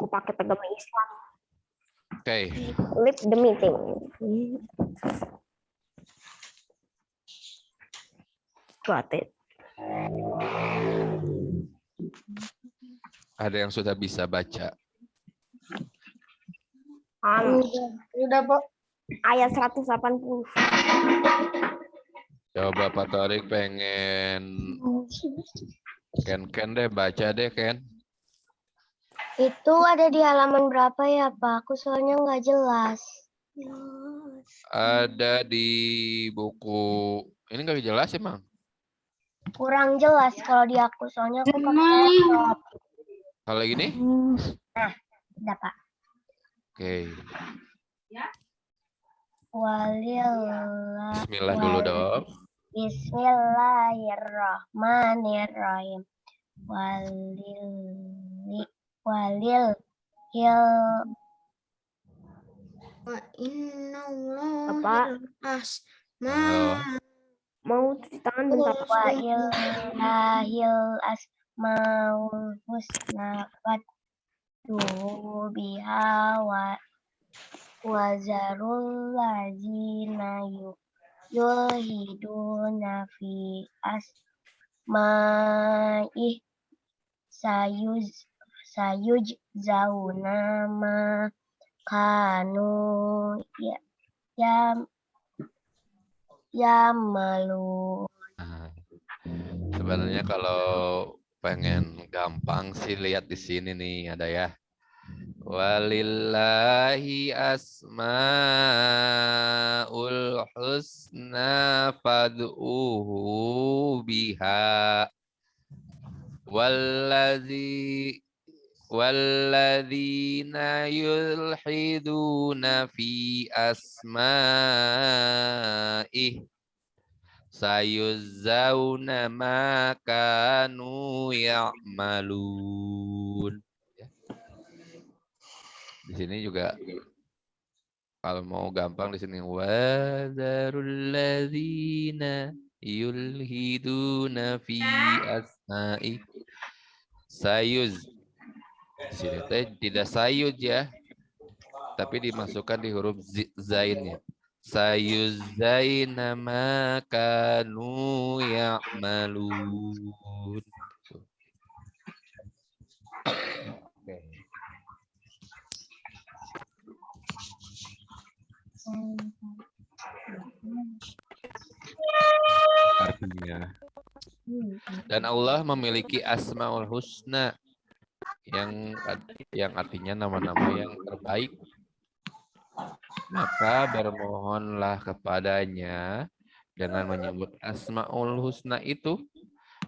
aku pakai agama Islam. Oke. Leave the meeting. Got it. Ada yang sudah bisa baca? Udah, Bu. Ayat 180. Coba Pak Torik pengen Ken deh, baca deh Ken. Itu ada di halaman berapa ya Pak? Aku soalnya nggak jelas. Ada di buku, ini nggak jelas emang. Kurang jelas kalau di aku, soalnya aku pakai laptop. Kalau gini? Nah, udah Pak. Oke. Walillah. Bismillah dulu dong. Bismillahirrahmanirrahim. Walil hil. Wa innallaha Bapak asma mau cuci tangan bentar. Wa illahil asmaul husna fad'uhu biha wa zarul ladzina yulhiduna fi asma'ih sayujzauna ma kanu ya malu. Nah, sebenarnya kalau pengen gampang sih lihat di sini nih ada ya. Walillahi asmaul husna fad'uhu biha walladzina yulhiduna fi asma'ih sayuzzawna ma kanu ya'malun. Di sini juga kalau mau gampang di sini wadzarul ladzina yulhiduna fi asma'i sayuz. Di sini tidak sayuz ya, tapi dimasukkan di huruf zainnya. Sayuzzaina ma kanu ya'malun. Oke. Artinya, dan Allah memiliki asmaul husna yang artinya nama-nama yang terbaik. Maka bermohonlah kepadanya dengan menyebut asmaul husna itu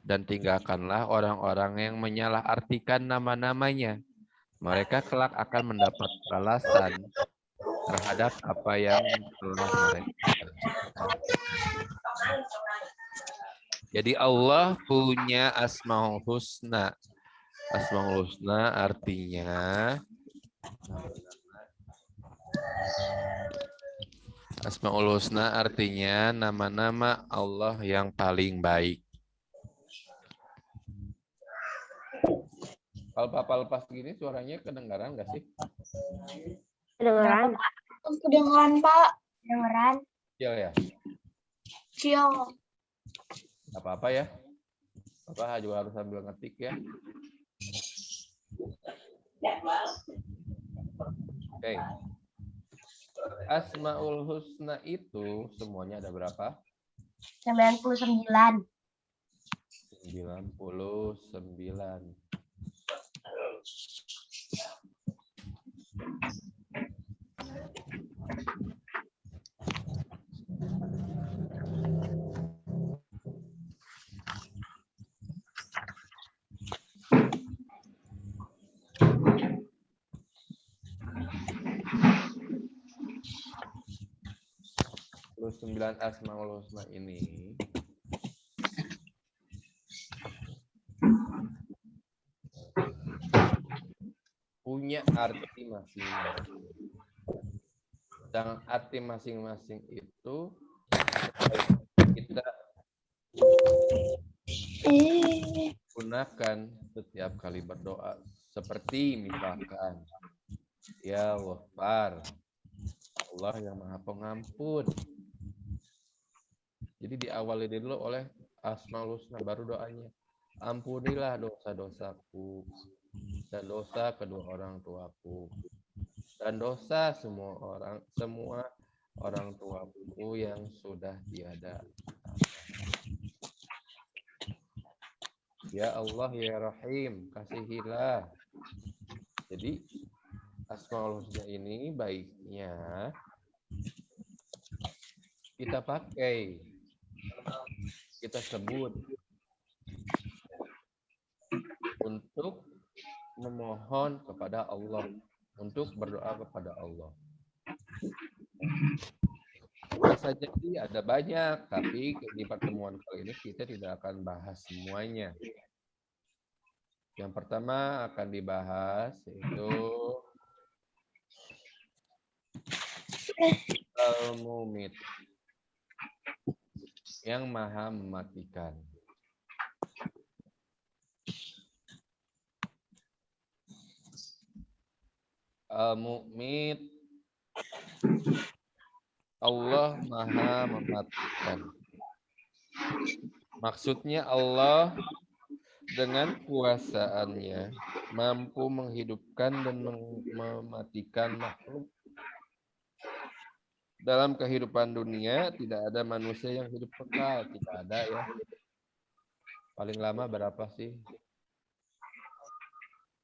dan tinggalkanlah orang-orang yang menyalahartikan nama-namanya. Mereka kelak akan mendapat balasan terhadap apa yang telah mereka kerjakan. Jadi Allah punya Asmaul Husna. Asmaul Husna artinya nama-nama Allah yang paling baik. Kalau Papa lepas gini suaranya kedengaran nggak sih? Kedengeran. kedengaran Pak. Dengeran? Iya ya. Sial. Nggak apa-apa ya. Papa juga harus sambil ngetik ya. Oke. Asmaul Husna itu semuanya ada berapa? 99. 99. Sembilan Asmaul Husna ini punya arti masing-masing. Dan arti masing-masing itu kita gunakan setiap kali berdoa Seperti misalkan, ya Ghaffar, Allah yang Maha Pengampun. Jadi diawali dulu oleh Asmaul Husna, baru doanya. Ampunilah dosa-dosaku dan dosa kedua orang tuaku dan dosa semua orang tuaku yang sudah tiada. Ya Allah ya Rahim, kasihilah. Jadi Asmaul Husna ini baiknya kita pakai, kita sebut untuk memohon kepada Allah, untuk berdoa kepada Allah. Bisa jadi ada banyak, tapi di pertemuan kali ini kita tidak akan bahas semuanya. Yang pertama akan dibahas yaitu Al-Mumit, yang Maha Mematikan. Al-Mumit, Allah Maha Mematikan. Maksudnya Allah dengan kuasaannya mampu menghidupkan dan mematikan makhluk. Dalam kehidupan dunia tidak ada manusia yang hidup kekal, tidak ada ya. Paling lama berapa sih?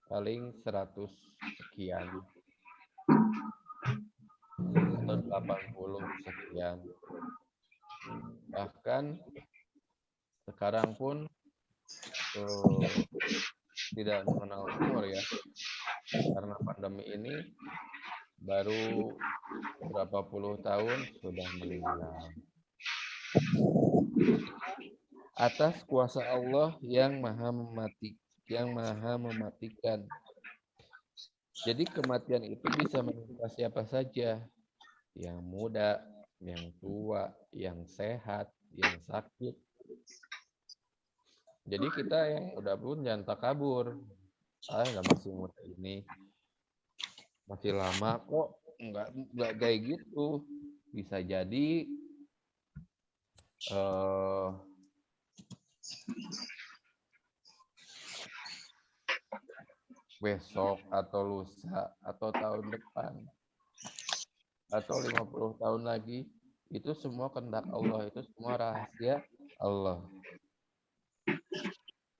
Paling 100 sekian. Atau 80 sekian. Bahkan sekarang pun tidak mengenal umur ya, karena pandemi ini baru berapa puluh tahun sudah meninggal. Atas kuasa Allah yang maha mematikan. Jadi kematian itu bisa menimpa siapa saja, yang muda, yang tua, yang sehat, yang sakit. Jadi kita yang udah pun jangan takabur. Nggak masih muda ini, masih lama kok, nggak kayak gitu. Bisa jadi besok atau lusa atau tahun depan atau 50 tahun lagi, itu semua kehendak Allah, itu semua rahasia Allah.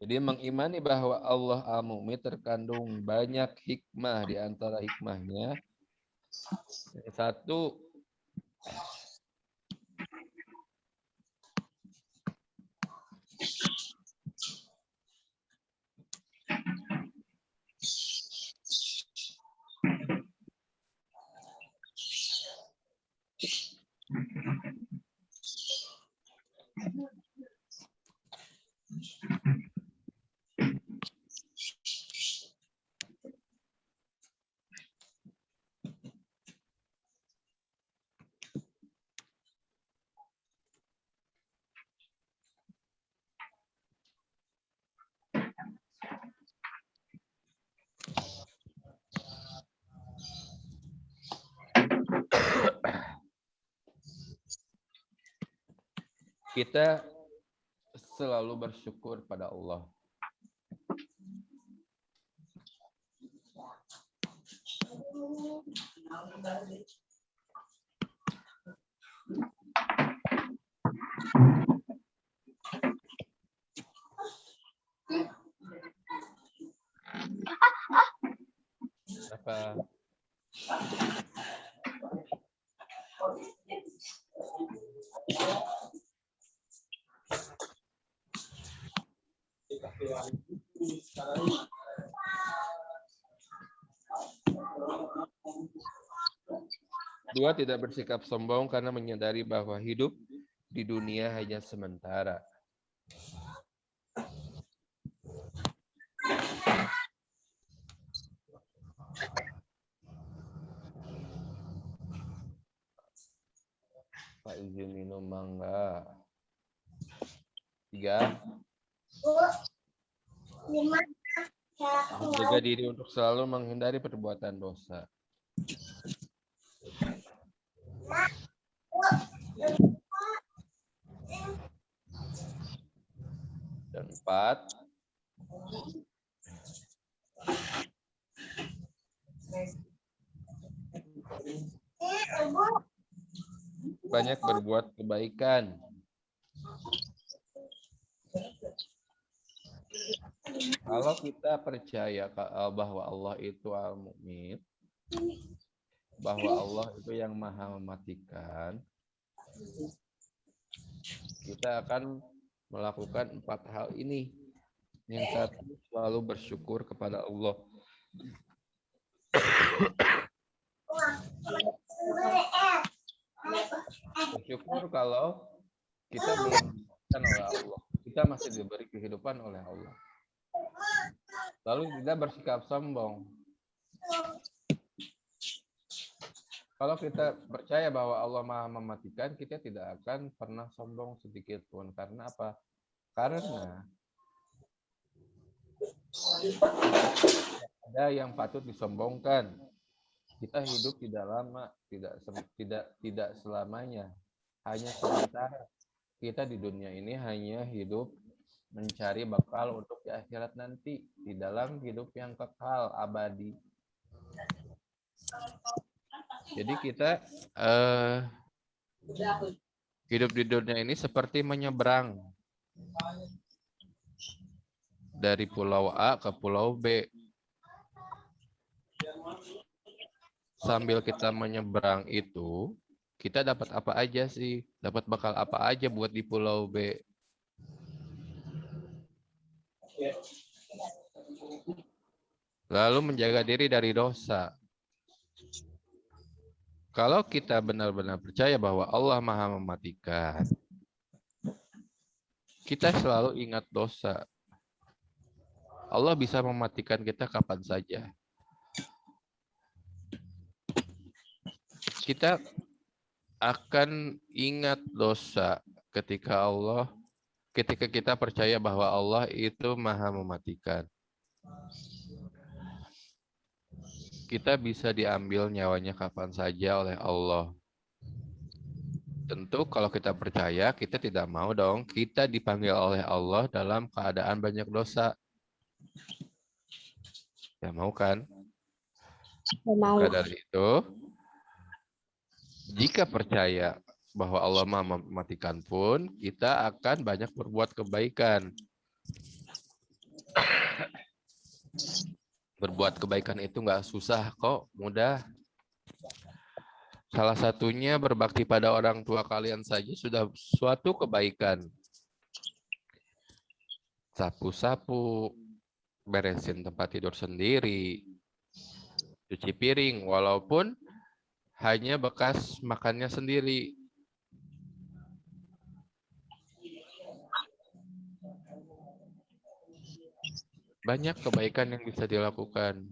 Jadi mengimani bahwa Allah Al-Mu'min terkandung banyak hikmah. Di antara hikmahnya, yang satu, kita selalu bersyukur pada Allah. Apa? Dua, tidak bersikap sombong karena menyadari bahwa hidup di dunia hanya sementara. Pak izin minum mangga. 3. Menjaga diri untuk selalu menghindari perbuatan dosa. Dan 4, banyak berbuat kebaikan. Kalau kita percaya bahwa Allah itu Al-Mu'min, bahwa Allah itu yang Maha Mematikan, kita akan melakukan 4 hal ini. Yang satu, selalu bersyukur kepada Allah. Bersyukur kalau kita belum diberikan oleh Allah. Kita masih diberi kehidupan oleh Allah. Lalu tidak bersikap sombong. Kalau kita percaya bahwa Allah Maha Mematikan, kita tidak akan pernah sombong sedikit pun. Karena apa? Karena ada yang patut disombongkan. Kita hidup tidak lama, tidak selamanya, hanya sementara. Kita di dunia ini hanya hidup mencari bekal untuk di akhirat nanti, di dalam hidup yang kekal abadi. Jadi kita hidup di dunia ini seperti menyeberang dari pulau A ke pulau B. Sambil kita menyeberang itu, kita dapat apa aja sih? Dapat bekal apa aja buat di pulau B? Lalu menjaga diri dari dosa. Kalau kita benar-benar percaya bahwa Allah Maha Mematikan, kita selalu ingat dosa. Allah bisa mematikan kita kapan saja. Kita akan ingat dosa ketika kita percaya bahwa Allah itu Maha Mematikan. Kita bisa diambil nyawanya kapan saja oleh Allah. Tentu kalau kita percaya, kita tidak mau dong kita dipanggil oleh Allah dalam keadaan banyak dosa. Ya mau kan? Maka dari itu, jika percaya bahwa Allah Maha Mematikan pun, kita akan banyak berbuat kebaikan. Berbuat kebaikan itu nggak susah kok, mudah. Salah satunya berbakti pada orang tua kalian saja sudah suatu kebaikan. Sapu-sapu, beresin tempat tidur sendiri, cuci piring, walaupun hanya bekas makannya sendiri. Banyak kebaikan yang bisa dilakukan.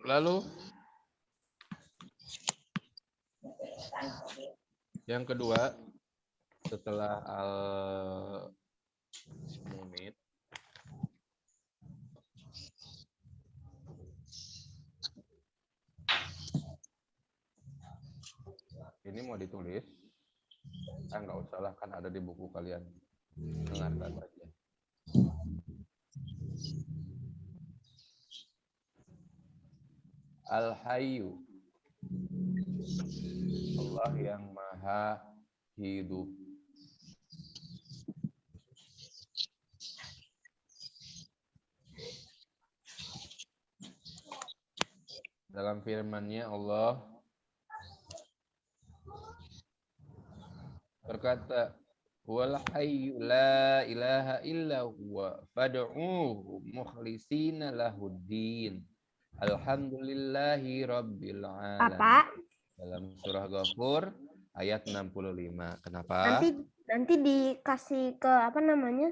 Lalu, yang kedua, setelah Al-Mu'min, ini mau ditulis, nggak usah lah, kan ada di buku kalian. Dengarkan saja. Al-Hayyu, Allah yang Maha Hidup. Dalam firman-Nya Allah berkata, "Wal hayyu la ilaha illa huwa fad'uuhu mukhlishina lahuddin. Alhamdulillahi rabbil alamin." Apa? Dalam surah Ghafur ayat 65. Kenapa? Nanti dikasih ke apa namanya?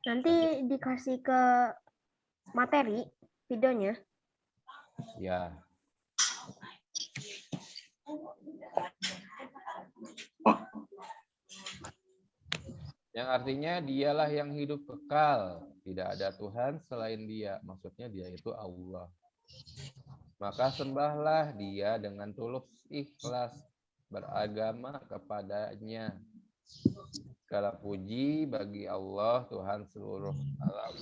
Nanti dikasih ke materi videonya. Ya. Yang artinya dialah yang hidup kekal. Tidak ada Tuhan selain dia. Maksudnya dia itu Allah. Maka sembahlah dia dengan tulus ikhlas. Beragama kepadanya. Segala puji bagi Allah Tuhan seluruh alam.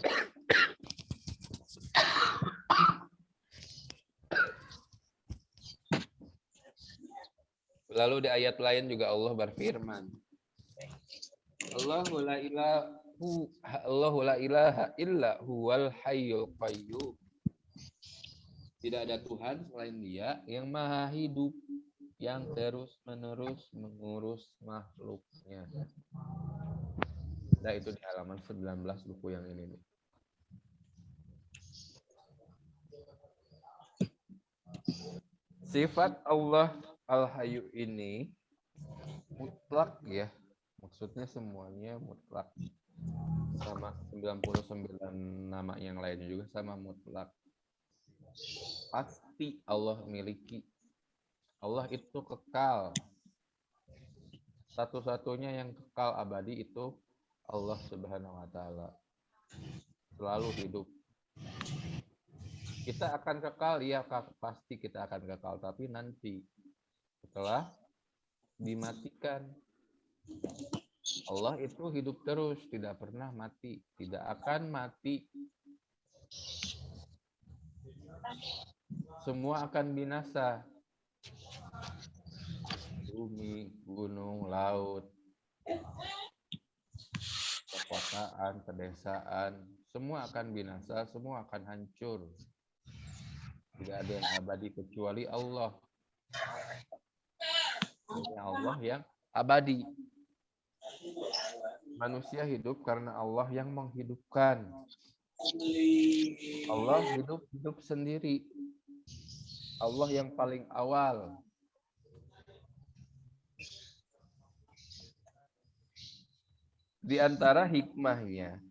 Lalu di ayat lain juga Allah berfirman, Allahu la ilaha illa huwal hayyul qayyum. Tidak ada Tuhan selain Dia yang maha hidup, yang terus-menerus mengurus makhluknya. Nah, itu di halaman 19 buku yang ini nih. Sifat Allah Al-Hayyu ini mutlak ya. Maksudnya semuanya mutlak. Sama 99 nama yang lainnya juga sama mutlak. Pasti Allah miliki. Allah itu kekal. Satu-satunya yang kekal abadi itu Allah Subhanahu wa taala. Selalu hidup. Kita akan kekal, ya pasti kita akan kekal, tapi nanti setelah dimatikan. Allah itu hidup terus, tidak pernah mati, tidak akan mati. Semua akan binasa. Bumi, gunung, laut, perkotaan, pedesaan, semua akan binasa, semua akan hancur. Tidak ada yang abadi kecuali Allah. Hanya Allah yang abadi. Manusia hidup karena Allah yang menghidupkan. Allah hidup sendiri. Allah yang paling awal. Di antara hikmahnya,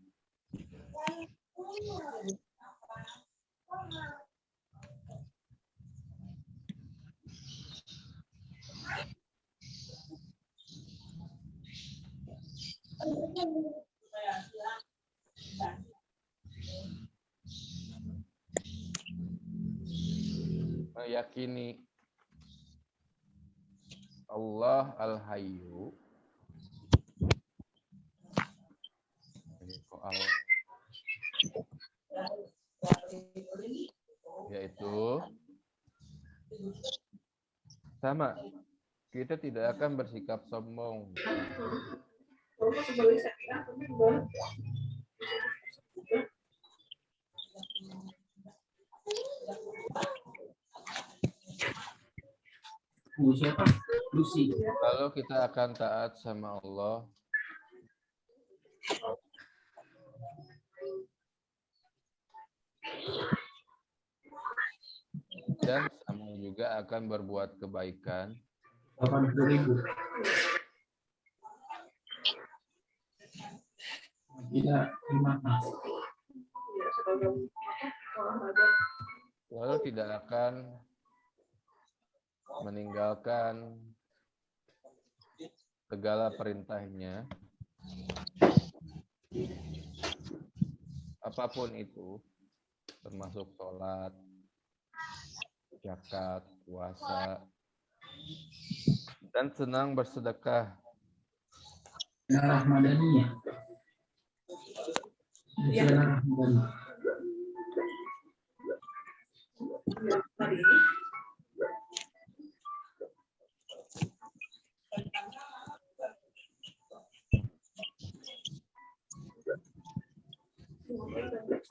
meyakini Allah Al-Hayyu yaitu sama, kita tidak akan bersikap sombong. Lalu kita akan taat sama Allah. Dan sama juga akan berbuat kebaikan. 80.000. Tidak, terima kasih. Lalu tidak akan meninggalkan segala perintahnya, apapun itu, termasuk sholat, zakat, puasa, dan senang bersedekah. Rahmadaniyah. Rahmadaniyah.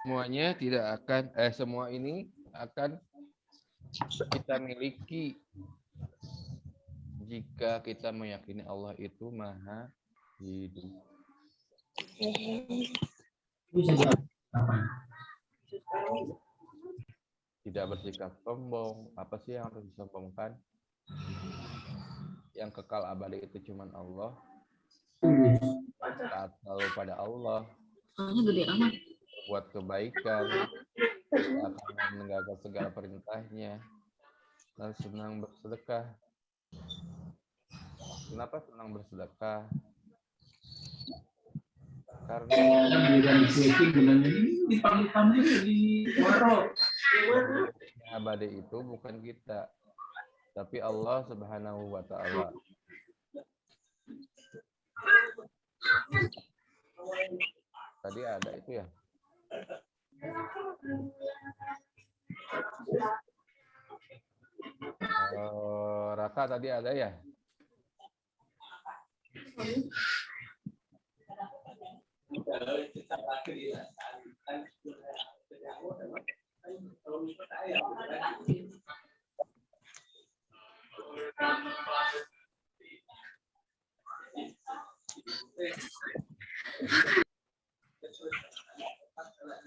Semuanya tidak akan, semua ini akan kita miliki jika kita meyakini Allah itu maha hidup. Tidak bersikap sombong. Apa sih yang harus disombongkan? Yang kekal abadi itu cuma Allah. Taat selalu pada Allah. Buat kebaikan. Akan menegakkan segala perintahnya. Dan senang bersedekah. Kenapa senang bersedekah? Karena Kan giliran dicuekin bilangnya ini dipanggil tamu di warung. yang abadi itu bukan kita, tapi Allah Subhanahu wa Ta'ala. Tadi ada itu ya. Raka tadi ada ya.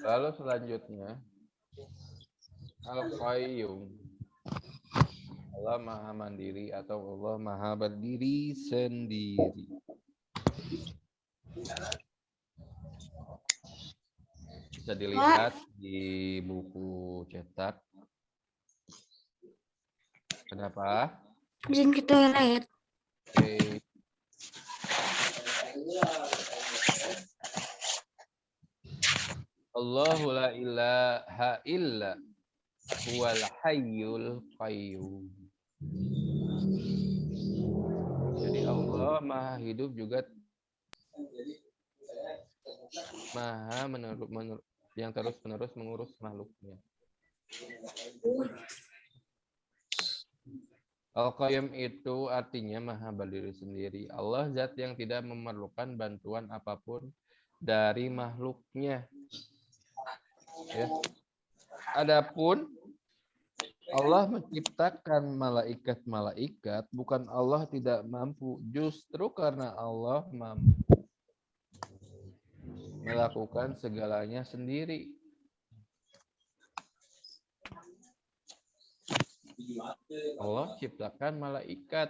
Lalu selanjutnya Al-Qayyum, Allah Maha Mandiri atau Allah Maha Berdiri Sendiri. Bisa dilihat di buku cetak. Kenapa? Izin ke toilet. Oke. Allahu la ilaha illa huwal hayyul qayyum. Jadi Allah Maha Hidup juga Maha yang terus-menerus mengurus makhluknya. Al-Qayyum itu artinya Maha Berdiri Sendiri. Allah zat yang tidak memerlukan bantuan apapun dari makhluknya. Ya. Adapun Allah menciptakan malaikat-malaikat, bukan Allah tidak mampu, justru karena Allah mampu melakukan segalanya sendiri. Allah ciptakan malaikat.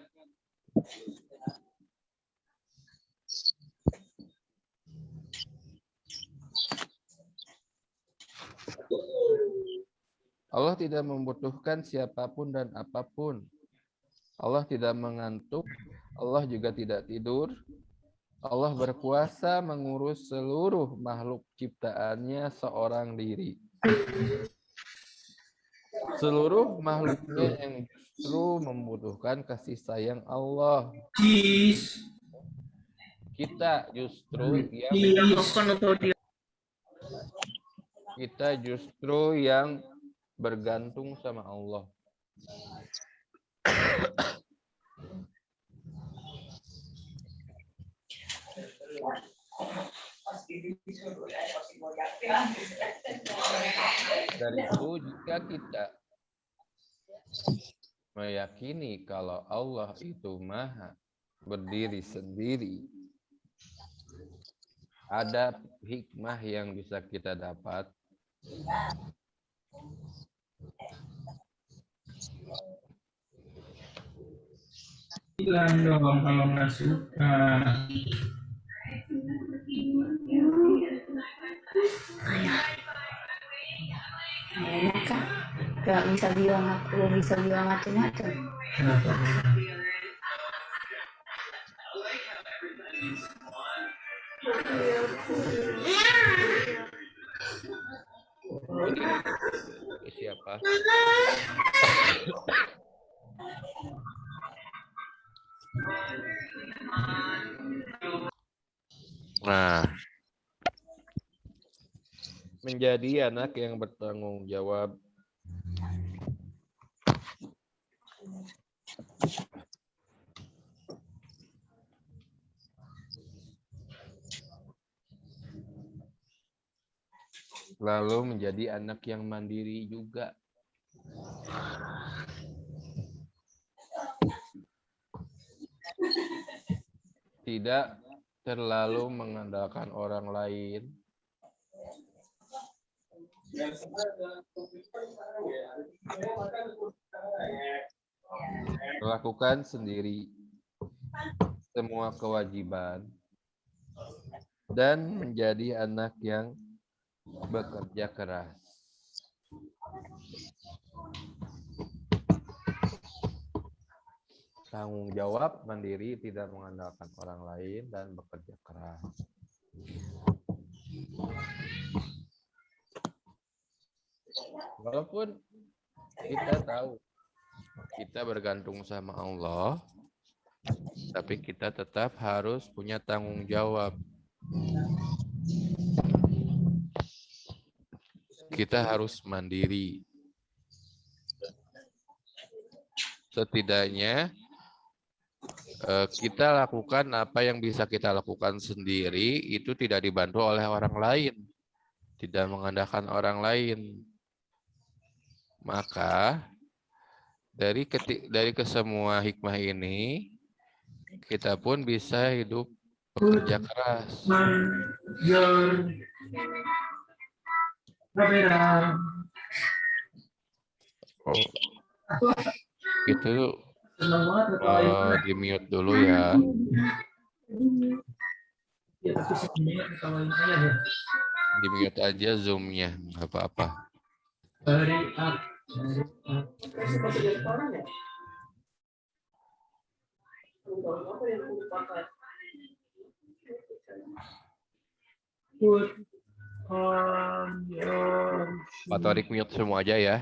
Allah tidak membutuhkan siapapun dan apapun. Allah tidak mengantuk, Allah juga tidak tidur. Allah berkuasa mengurus seluruh makhluk ciptaannya seorang diri. Seluruh makhluknya yang justru membutuhkan kasih sayang Allah. Kita justru yang bergantung sama Allah. Dari itu jika kita meyakini kalau Allah itu Maha Berdiri Sendiri, ada hikmah yang bisa kita dapat. Bilang dong kalau nggak suka. Enak kan? Gak bisa bilang macam-macam. Kenapa? Siapa? Nah, menjadi anak yang bertanggung jawab. Lalu menjadi anak yang mandiri juga. Tidak terlalu mengandalkan orang lain. Melakukan sendiri semua kewajiban dan menjadi anak yang bekerja keras. Tanggung jawab, mandiri, tidak mengandalkan orang lain, dan bekerja keras. Walaupun kita tahu kita bergantung sama Allah, tapi kita tetap harus punya tanggung jawab. Kita harus mandiri. Setidaknya kita lakukan apa yang bisa kita lakukan sendiri, itu tidak dibantu oleh orang lain, tidak mengandalkan orang lain. Maka dari kesemua hikmah ini, kita pun bisa hidup bekerja keras. Oh, itu di mute dulu ya. Di mute aja Zoom-nya, nggak apa-apa. Pak Torik mute semua aja ya.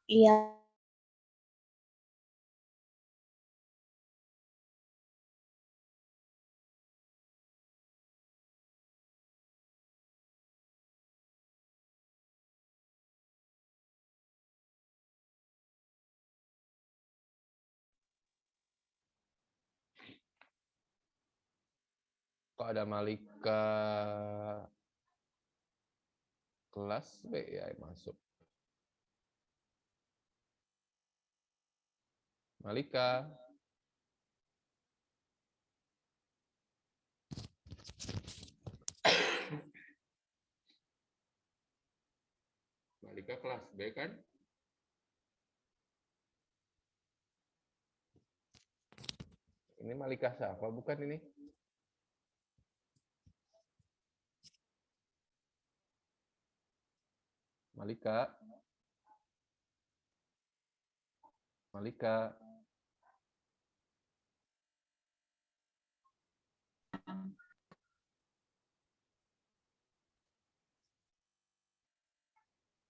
Iya. Kok ada Malika kelas B ya masuk. Malika. Malika kelas B kan? Ini Malika siapa? Bukan ini? Malika. Malika.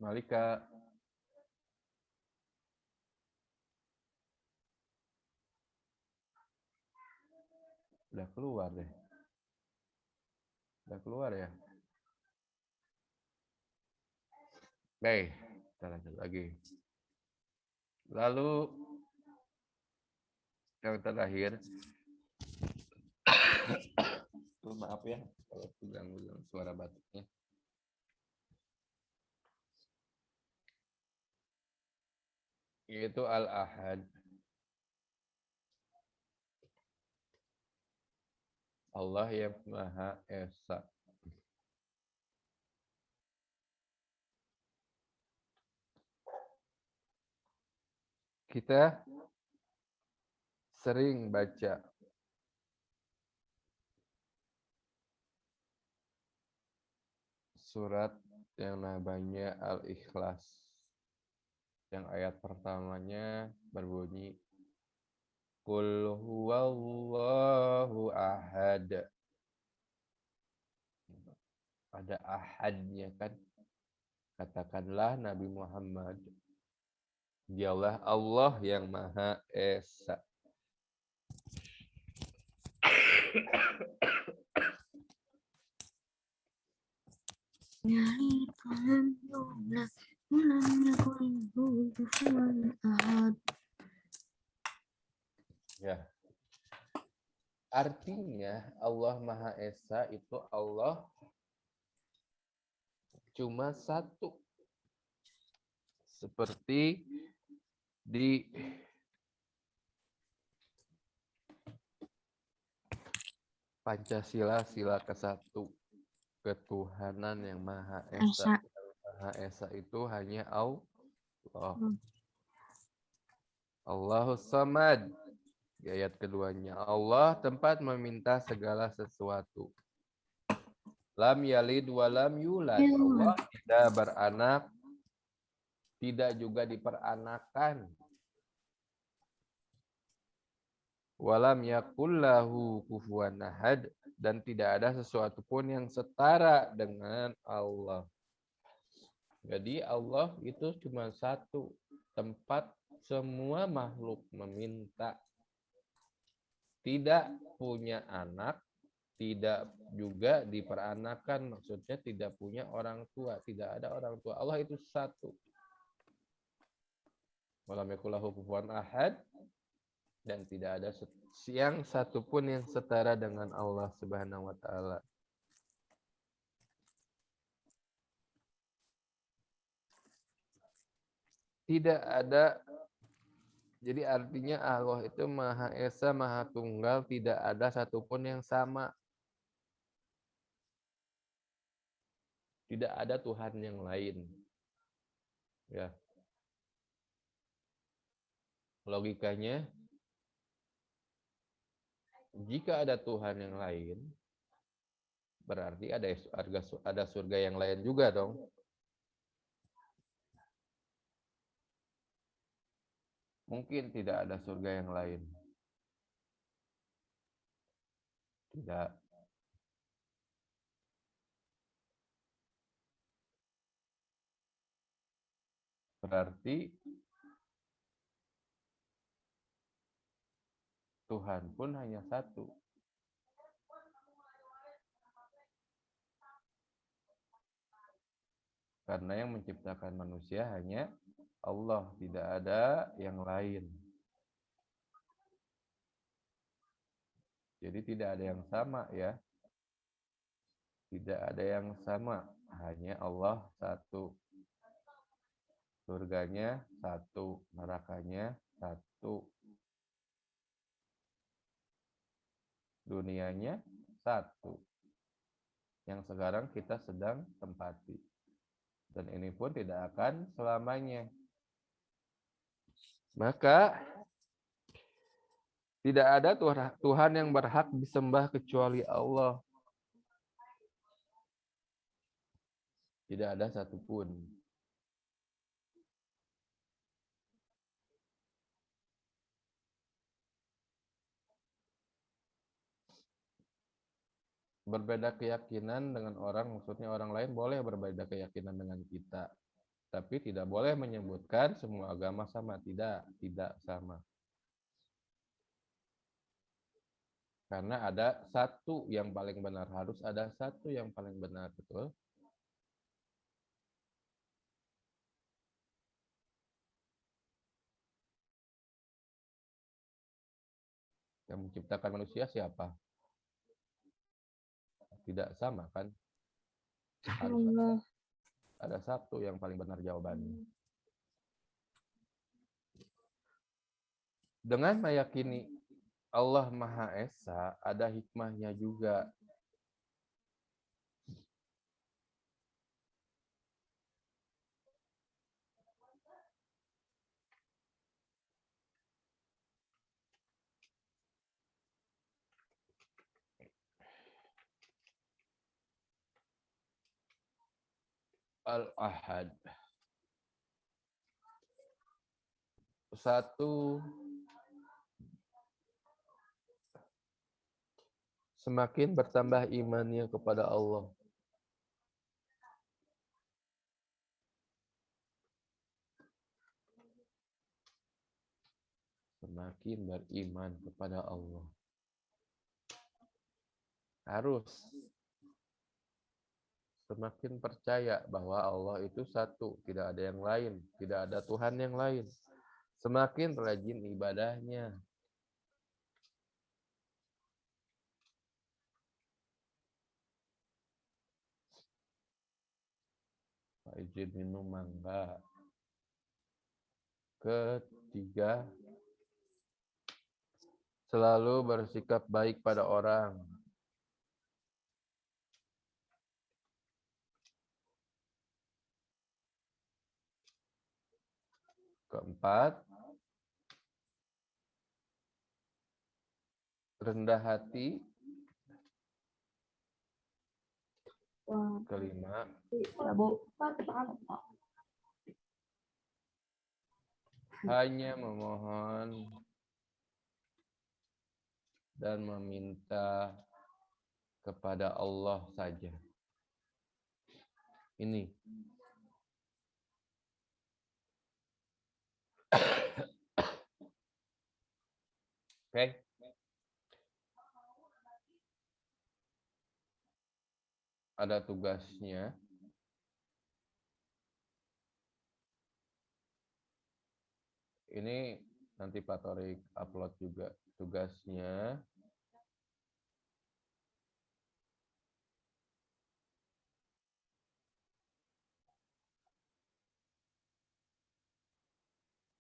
Malika. Udah keluar deh. Udah keluar ya. Baik, kita lanjut lagi. Lalu yang terakhir, maaf ya kalau ganggu suara batuknya. Yaitu Al-Ahad. Allah yang Maha Esa. Kita sering baca surat yang namanya Al-Ikhlas. Yang ayat pertamanya berbunyi Qul huwallahu ahad. Ada ahadnya kan? Katakanlah Nabi Muhammad. Dialah Allah yang Maha Esa. Ya. Artinya Allah Maha Esa itu Allah cuma satu. Seperti di Pancasila sila ke-1, ketuhanan yang Maha Esa. Maha Esa itu hanya Allah. Allahus Samad. Di ayat keduanya, Allah tempat meminta segala sesuatu. Lam yalid wa lam yulad. Allah tidak beranak, tidak juga diperanakan. Walam yakul lahu kufuwan ahad, dan tidak ada sesuatu pun yang setara dengan Allah. Jadi Allah itu cuma satu tempat semua makhluk meminta. Tidak punya anak, tidak juga diperanakan, maksudnya tidak punya orang tua, tidak ada orang tua. Allah itu satu. Walam yakul lahu kufuwan ahad, dan tidak ada yang satu pun yang setara dengan Allah Subhanahu wa taala. Tidak ada, jadi artinya Allah itu Maha Esa, Maha Tunggal, tidak ada satupun yang sama. Tidak ada Tuhan yang lain. Ya. Logikanya, jika ada Tuhan yang lain, berarti ada surga yang lain juga dong. Mungkin tidak ada surga yang lain. Tidak. Berarti Tuhan pun hanya satu. Karena yang menciptakan manusia hanya Allah, tidak ada yang lain. Jadi tidak ada yang sama ya. Tidak ada yang sama, hanya Allah satu. Surganya satu, nerakanya satu. Dunianya satu. Yang sekarang kita sedang tempati. Dan ini pun tidak akan selamanya. Maka tidak ada Tuhan yang berhak disembah kecuali Allah. Tidak ada satupun. Berbeda keyakinan dengan orang, maksudnya orang lain boleh berbeda keyakinan dengan kita. Tapi tidak boleh menyebutkan semua agama sama. Tidak sama. Karena ada satu yang paling benar. Harus ada satu yang paling benar. Betul? Yang menciptakan manusia siapa? Tidak sama kan? Harus ada satu yang paling benar jawabannya. Dengan meyakini Allah Maha Esa, ada hikmahnya juga. Al-Ahad. Satu, semakin bertambah imannya kepada Allah. Semakin beriman kepada Allah. Harus semakin percaya bahwa Allah itu satu, tidak ada yang lain, tidak ada Tuhan yang lain. Semakin rajin ibadahnya. Pak izin minum mangga. Ketiga, selalu bersikap baik pada orang. Keempat, rendah hati. Kelima, hanya memohon dan meminta kepada Allah saja. Ini. Oke. Ada tugasnya. Ini nanti Pak Torik upload juga tugasnya.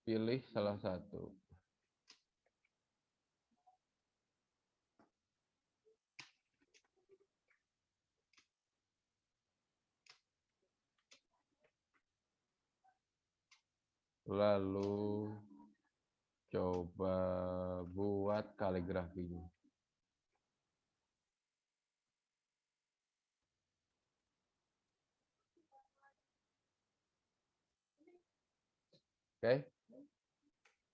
Pilih salah satu. Lalu coba buat kaligrafinya. Oke.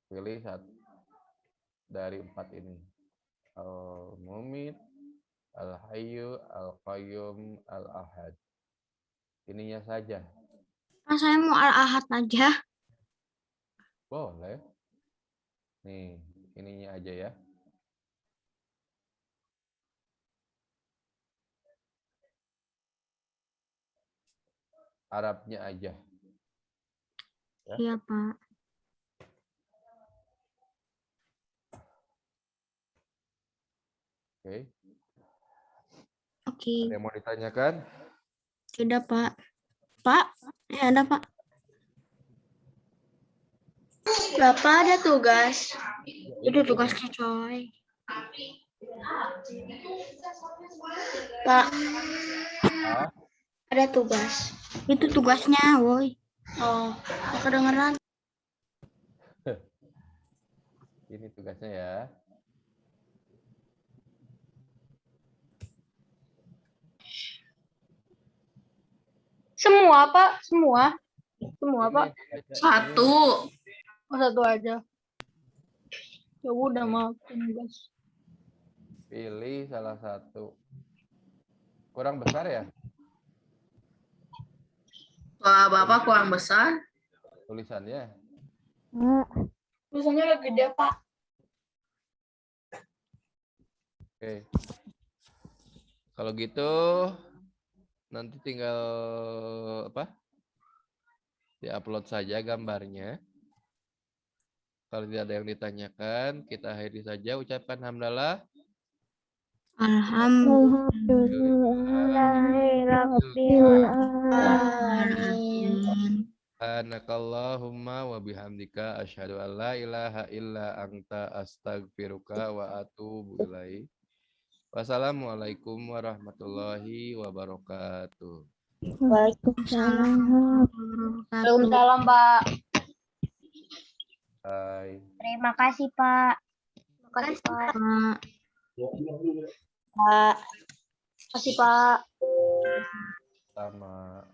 Pilih satu dari 4 ini. Al-Mumit, Al-Hayyu, Al-Qayyum, Al-Ahad. Ininya saja. Pak, saya mau al-ahad aja. Boleh. Nih, ininya aja ya. Arabnya aja. Ya. Iya, Pak. Oke. Oke. Ada yang mau ditanyakan? Tidak, Pak. Pak, ada, Pak. Bapak ada tugas. Itu tugasnya, coy. Pak, Ah, ada tugas. Itu tugasnya, woi. Oh, kedengeran. ini tugasnya ya. Semua, Pak. Semua. Semua, Ini Pak. Satu. Oh, satu aja. Ya udah, maafin, guys. pilih salah satu. Kurang besar ya Wah, Bapak kurang besar. tulisannya? Tulisannya udah gede, Pak. Oke. Kalau gitu nanti tinggal apa? Diupload saja gambarnya. Kalau tidak ada yang ditanyakan, kita akhiri saja. Ucapkan hamdalah. Alhamdulillahirrahmanirrahim. Subhanakallahumma wa bihamdika asyhadu an la ilaha illa anta astaghfiruka wa atubu ilaik. Wassalamualaikum warahmatullahi wabarakatuh. Waalaikumsalam warahmatullahi wabarakatuh. Waalaikumsalam, Pak. Hai. Terima kasih, Pak. Terima kasih, Pak. Pak. Pak. Terima kasih, Pak. Sama.